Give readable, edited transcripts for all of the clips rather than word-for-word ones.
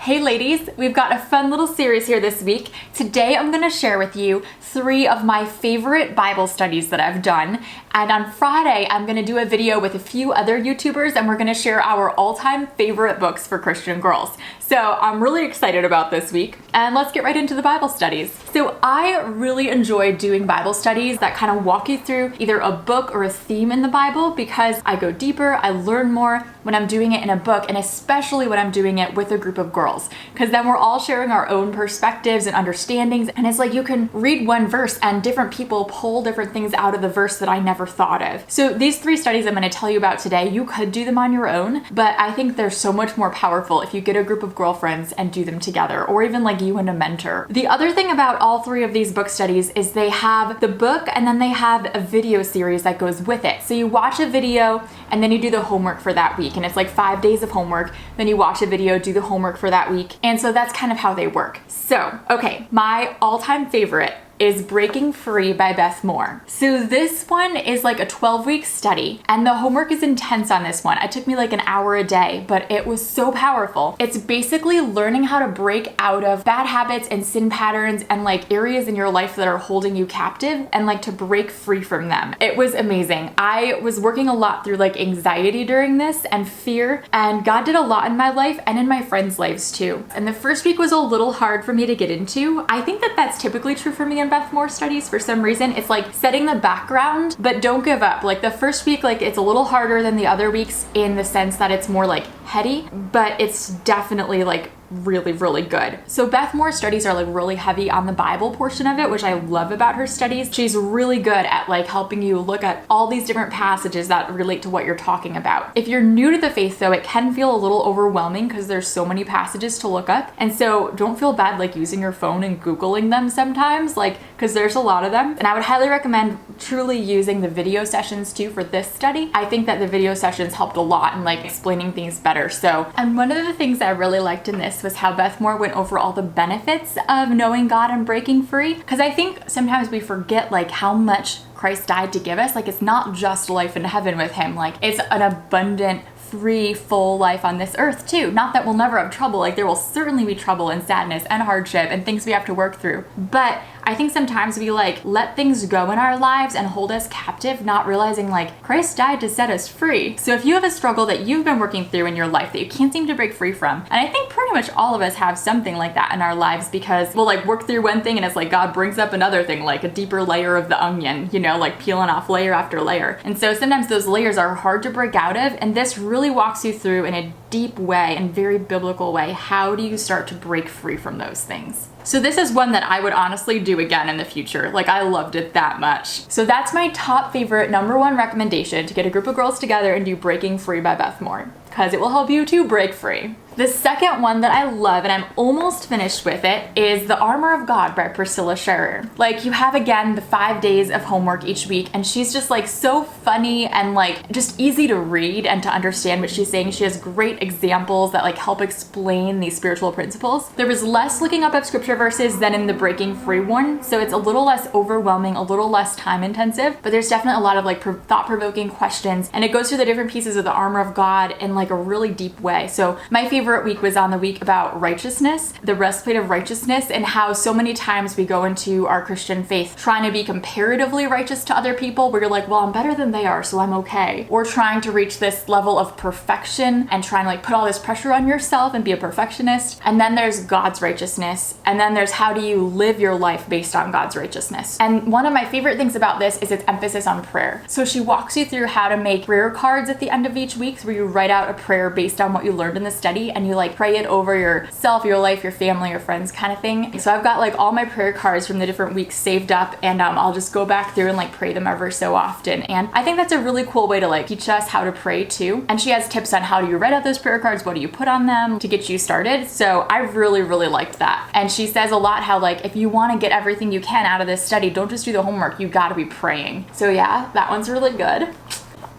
Hey ladies, we've got a fun little series here this week. Today I'm going to share with you 3 of my favorite Bible studies that I've done. And on Friday, I'm going to do a video with a few other YouTubers and we're going to share our all-time favorite books for Christian girls. So I'm really excited about this week. And let's get right into the Bible studies. So I really enjoy doing Bible studies that kind of walk you through either a book or a theme in the Bible because I go deeper, I learn more when I'm doing it in a book, and especially when I'm doing it with a group of girls, because then we're all sharing our own perspectives and understandings, and it's like you can read one verse and different people pull different things out of the verse that I never thought of. So these 3 studies I'm going to tell you about today, you could do them on your own, but I think they're so much more powerful if you get a group of girlfriends and do them together, or even like you and a mentor. The other thing about all 3 of these book studies is they have the book and then they have a video series that goes with it. So you watch a video and then you do the homework for that week, and it's like 5 days of homework. Then you watch a video, do the homework for that week. And so that's kind of how they work. So, okay, my all-time favorite is Breaking Free by Beth Moore. So this one is like a 12-week study, and the homework is intense on this one. It took me like an hour a day, but it was so powerful. It's basically learning how to break out of bad habits and sin patterns and like areas in your life that are holding you captive, and like to break free from them. It was amazing. I was working a lot through like anxiety during this and fear, and God did a lot in my life and in my friends' lives too. And the first week was a little hard for me to get into. I think that that's typically true for me in Beth Moore studies for some reason. It's like setting the background, but don't give up. Like the first week, like it's a little harder than the other weeks in the sense that it's more like heady, but it's definitely like really, really good. So Beth Moore's studies are like really heavy on the Bible portion of it, which I love about her studies. She's really good at like helping you look at all these different passages that relate to what you're talking about. If you're new to the faith though, it can feel a little overwhelming because there's so many passages to look up. And so don't feel bad like using your phone and Googling them sometimes, like, because there's a lot of them. And I would highly recommend truly using the video sessions too for this study. I think that the video sessions helped a lot in like explaining things better. So, and one of the things I really liked in this was how Beth Moore went over all the benefits of knowing God and breaking free. Because I think sometimes we forget like how much Christ died to give us. Like it's not just life in heaven with him. Like it's an abundant, free, full life on this earth too. Not that we'll never have trouble. Like there will certainly be trouble and sadness and hardship and things we have to work through. But I think sometimes we like let things go in our lives and hold us captive, not realizing like Christ died to set us free. So if you have a struggle that you've been working through in your life that you can't seem to break free from, and I think pretty much all of us have something like that in our lives, because we'll like work through one thing and it's like God brings up another thing, like a deeper layer of the onion, you know, like peeling off layer after layer. And so sometimes those layers are hard to break out of, and this really walks you through in a deep way and very biblical way. How do you start to break free from those things? So this is one that I would honestly do again in the future. Like I loved it that much. So that's my top favorite #1 recommendation, to get a group of girls together and do Breaking Free by Beth Moore, because it will help you to break free. The second one that I love, and I'm almost finished with it, is The Armor of God by Priscilla Scherer. Like you have again the 5 days of homework each week, and she's just like so funny and like just easy to read and to understand what she's saying. She has great examples that like help explain these spiritual principles. There was less looking up of scripture verses than in the Breaking Free one, so it's a little less overwhelming, a little less time intensive, but there's definitely a lot of like thought-provoking questions, and it goes through the different pieces of the armor of God in like a really deep way. So my favorite week was on the week about righteousness, the breastplate of righteousness, and how so many times we go into our Christian faith trying to be comparatively righteous to other people, where you're like, well, I'm better than they are, so I'm okay. Or trying to reach this level of perfection and trying to like put all this pressure on yourself and be a perfectionist. And then there's God's righteousness. And then there's how do you live your life based on God's righteousness. And one of my favorite things about this is its emphasis on prayer. So she walks you through how to make prayer cards at the end of each week, where you write out a prayer based on what you learned in the study, and you like pray it over yourself, your life, your family, your friends kind of thing. So I've got like all my prayer cards from the different weeks saved up, and I'll just go back through and like pray them ever so often. And I think that's a really cool way to like teach us how to pray too. And she has tips on how do you write out those prayer cards, what do you put on them to get you started. So I really, really liked that. And she says a lot how like if you want to get everything you can out of this study, don't just do the homework, you got to be praying. So yeah, that one's really good.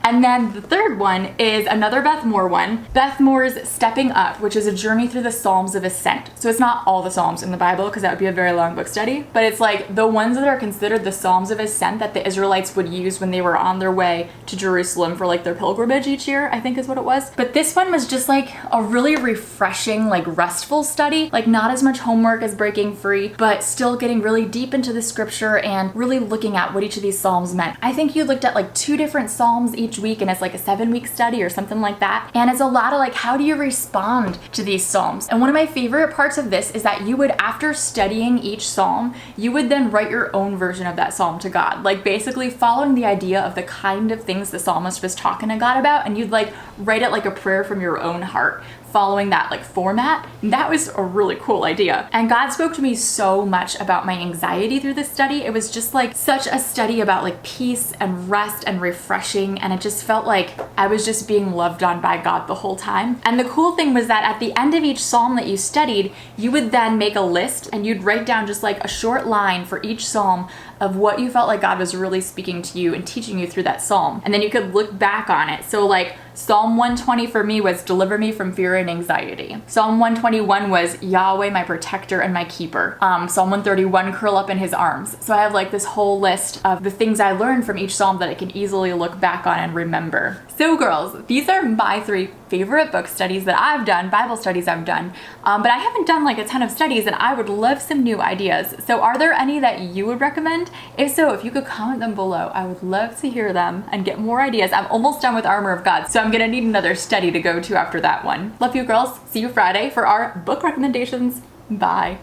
And then the third one is another Beth Moore one. Beth Moore's Stepping Up, which is a journey through the Psalms of Ascent. So it's not all the Psalms in the Bible because that would be a very long book study, but it's like the ones that are considered the Psalms of Ascent that the Israelites would use when they were on their way to Jerusalem for like their pilgrimage each year, I think is what it was. But this one was just like a really refreshing, like restful study, like not as much homework as Breaking Free, but still getting really deep into the scripture and really looking at what each of these Psalms meant. I think you looked at like 2 different Psalms each week, and it's like a 7-week study or something like that. And it's a lot of like, how do you respond to these Psalms? And one of my favorite parts of this is that you would, after studying each Psalm, you would then write your own version of that Psalm to God, like basically following the idea of the kind of things the psalmist was talking to God about, and you'd like write it like a prayer from your own heart, following that like format. And that was a really cool idea. And God spoke to me so much about my anxiety through this study. It was just like such a study about like peace and rest and refreshing, and it just felt like I was just being loved on by God the whole time. And the cool thing was that at the end of each psalm that you studied, you would then make a list and you'd write down just like a short line for each psalm of what you felt like God was really speaking to you and teaching you through that psalm. And then you could look back on it. So like Psalm 120 for me was deliver me from fear and anxiety. Psalm 121 was Yahweh, my protector and my keeper. Psalm 131, curl up in his arms. So I have like this whole list of the things I learned from each psalm that I can easily look back on and remember. So girls, these are my 3 favorite book studies that I've done, Bible studies I've done, but I haven't done like a ton of studies, and I would love some new ideas. So are there any that you would recommend? If so, if you could comment them below, I would love to hear them and get more ideas. I'm almost done with Armor of God, so I'm gonna need another study to go to after that one. Love you girls. See you Friday for our book recommendations. Bye.